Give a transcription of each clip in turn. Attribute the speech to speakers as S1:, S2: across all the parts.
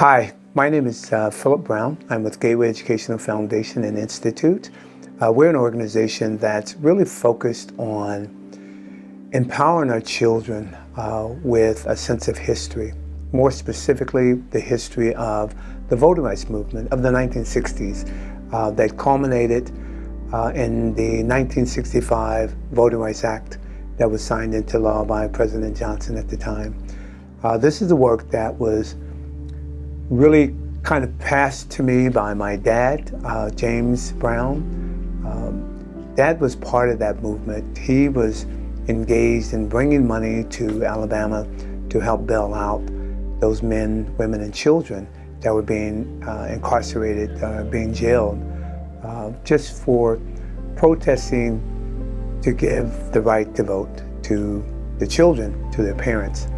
S1: Hi, my name is Philip Brown. I'm with Gateway Educational Foundation and Institute. We're an organization that's really focused on empowering our children with a sense of history. More specifically, the history of the voting rights movement of the 1960s that culminated in the 1965 Voting Rights Act that was signed into law by President Johnson at the time. This is the work that was really kind of passed to me by my dad, James Brown. Dad was part of that movement. He was engaged in bringing money to Alabama to help bail out those men, women, and children that were being incarcerated, being jailed, just for protesting to give the right to vote to the children, to their parents.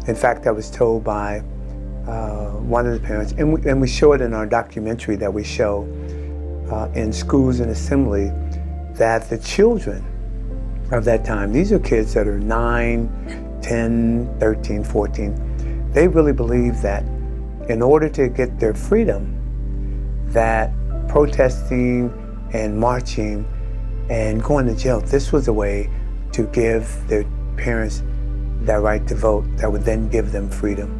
S1: In fact, I was told by one of the parents, and we show it in our documentary that we show in Schools and Assembly, that the children of that time, these are kids that are 9, 10, 13, 14, they really believe that in order to get their freedom, that protesting and marching and going to jail, this was a way to give their parents that right to vote that would then give them freedom.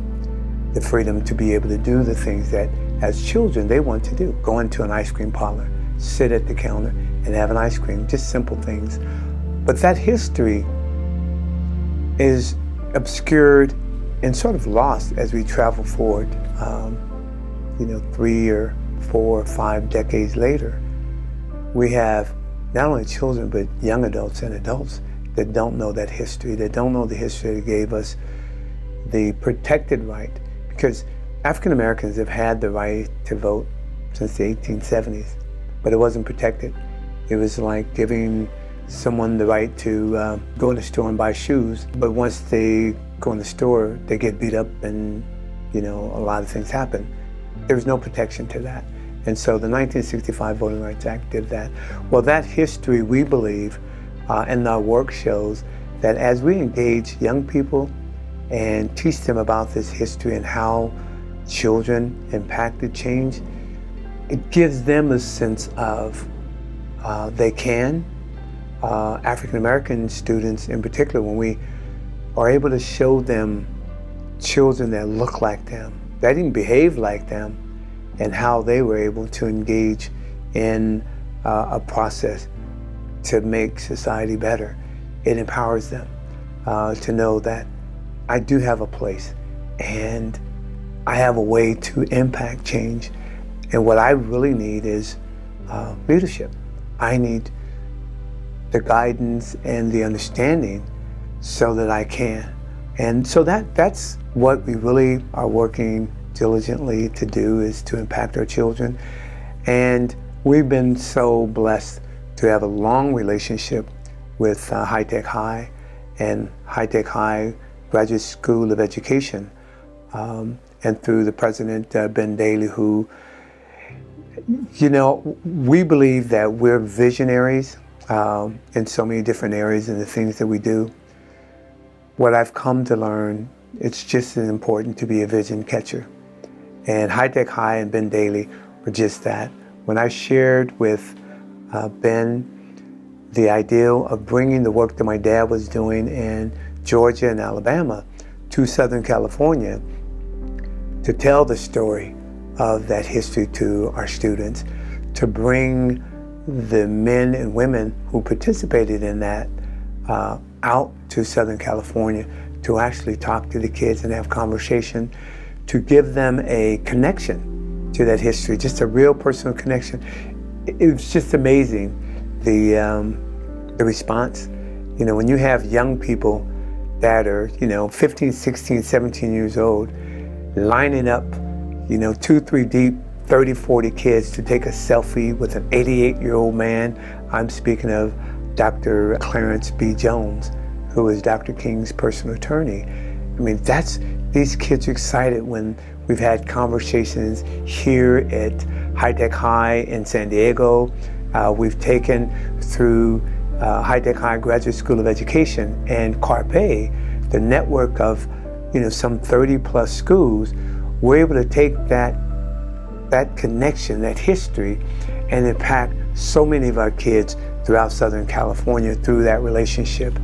S1: The freedom to be able to do the things that as children they want to do. Go into an ice cream parlor, sit at the counter and have an ice cream, just simple things. But that history is obscured and sort of lost as we travel forward, 3 or 4 or 5 decades later. We have not only children, but young adults and adults that don't know that history, that don't know the history that gave us the protected right. Because African Americans have had the right to vote since the 1870s, but it wasn't protected. It was like giving someone the right to go in the store and buy shoes, but once they go in the store, they get beat up and, a lot of things happen. There was no protection to that. And so the 1965 Voting Rights Act did that. Well, that history, we believe, and our work shows that as we engage young people and teach them about this history and how children impacted change, it gives them a sense of they can. African American students in particular, when we are able to show them children that look like them, that didn't behave like them, and how they were able to engage in a process to make society better, it empowers them to know that I do have a place and I have a way to impact change. And what I really need is leadership. I need the guidance and the understanding so that I can. And so that's what we really are working diligently to do, is to impact our children. And we've been so blessed to have a long relationship with High Tech High and High Tech High Graduate School of Education, and through the president, Ben Daly, who, we believe that we're visionaries in so many different areas in the things that we do. What I've come to learn, it's just as important to be a vision catcher. And High Tech High and Ben Daly were just that. When I shared with Ben the idea of bringing the work that my dad was doing in Georgia and Alabama to Southern California to tell the story of that history to our students, to bring the men and women who participated in that out to Southern California to actually talk to the kids and have conversation, to give them a connection to that history, just a real personal connection. It was just amazing, the response. When you have young people that are, 15, 16, 17 years old, lining up, 2, 3 deep, 30, 40 kids to take a selfie with an 88-year-old man. I'm speaking of Dr. Clarence B. Jones, who is Dr. King's personal attorney. I mean, these kids are excited when we've had conversations here at High Tech High in San Diego. We've taken through High Tech High Graduate School of Education and CARPE, the network of some 30 plus schools. we're able to take that connection, that history, and impact so many of our kids throughout Southern California through that relationship.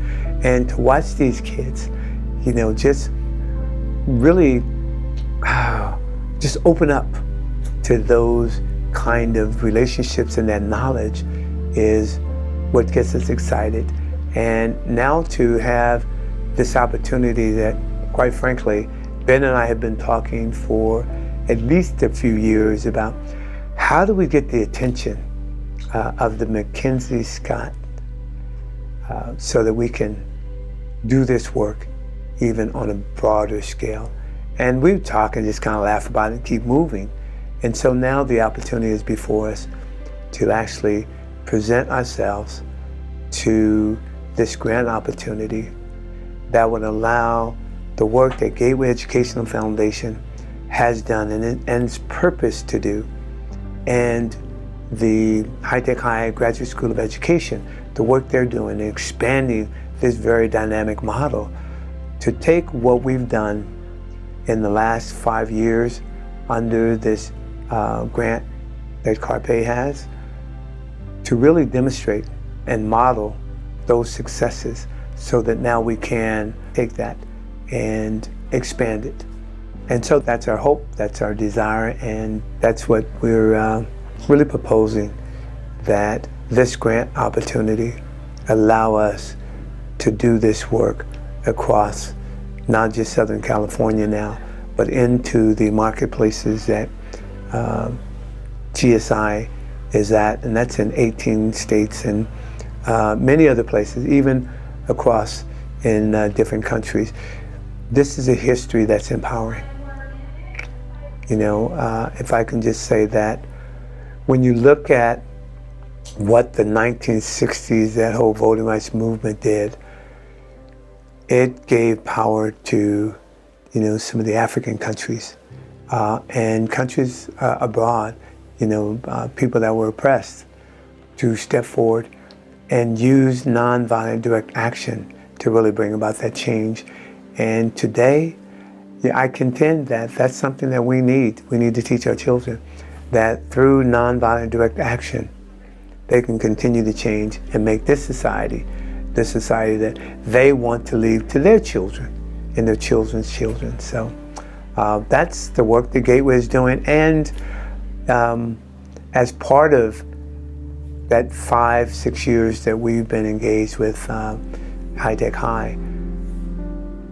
S1: And to watch these kids, just really just open up to those kind of relationships, and that knowledge is what gets us excited. And now to have this opportunity that, quite frankly, Ben and I have been talking for at least a few years about how do we get the attention of the Mackenzie Scott so that we can do this work even on a broader scale. And we talk and just kind of laugh about it and keep moving. And so now the opportunity is before us to actually present ourselves to this grant opportunity that would allow the work that Gateway Educational Foundation has done and its purpose to do, and the High Tech High Graduate School of Education, the work they're doing in expanding this very dynamic model, to take what we've done in the last 5 years under this grant that Carpe has, to really demonstrate and model those successes so that now we can take that and expand it. And so that's our hope, that's our desire, and that's what we're really proposing, that this grant opportunity allow us to do this work across not just Southern California now, but into the marketplaces that GSI is at, and that's in 18 states and many other places, even across in different countries. This is a history that's empowering. If I can just say that, when you look at what the 1960s, that whole voting rights movement did, it gave power to, some of the African countries and countries abroad, people that were oppressed, to step forward and use nonviolent direct action to really bring about that change. And today, I contend that that's something that we need. We need to teach our children that through nonviolent direct action, they can continue to change and make this society the society that they want to leave to their children and their children's children. So that's the work that Gateway is doing. And as part of that 5-6 years that we've been engaged with High Tech High,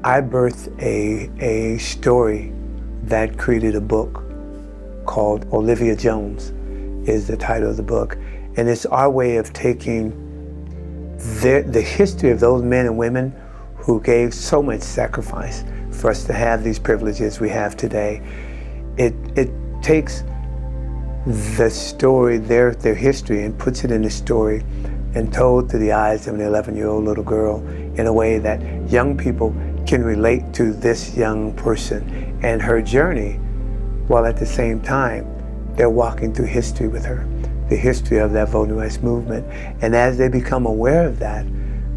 S1: I birthed a story that created a book called Olivia Jones, is the title of the book. And it's our way of taking the history of those men and women who gave so much sacrifice for us to have these privileges we have today. It takes the story, their history, and puts it in a story and told through the eyes of an 11-year-old little girl in a way that young people can relate to this young person and her journey, while at the same time they're walking through history with her, the history of that voting rights movement. And as they become aware of that,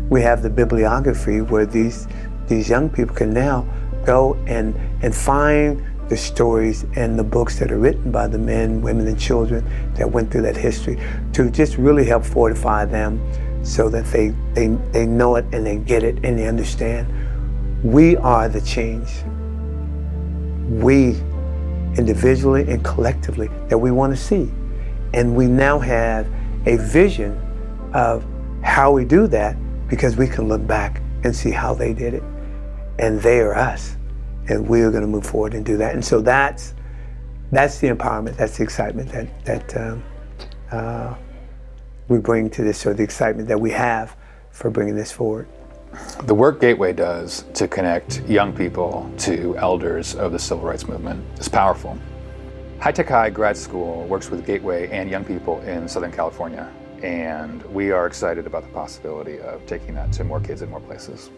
S1: we have the bibliography where these young people can now go and find the stories and the books that are written by the men, women, and children that went through that history, to just really help fortify them so that they know it and they get it and they understand. We are the change. We, individually and collectively, that we want to see. And we now have a vision of how we do that, because we can look back and see how they did it. And they are us. And we're going to move forward and do that. And so that's the empowerment, that's the excitement that we bring to this, or the excitement that we have for bringing this forward.
S2: The work Gateway does to connect young people to elders of the civil rights movement is powerful. High Tech High Grad School works with Gateway and young people in Southern California, and we are excited about the possibility of taking that to more kids in more places.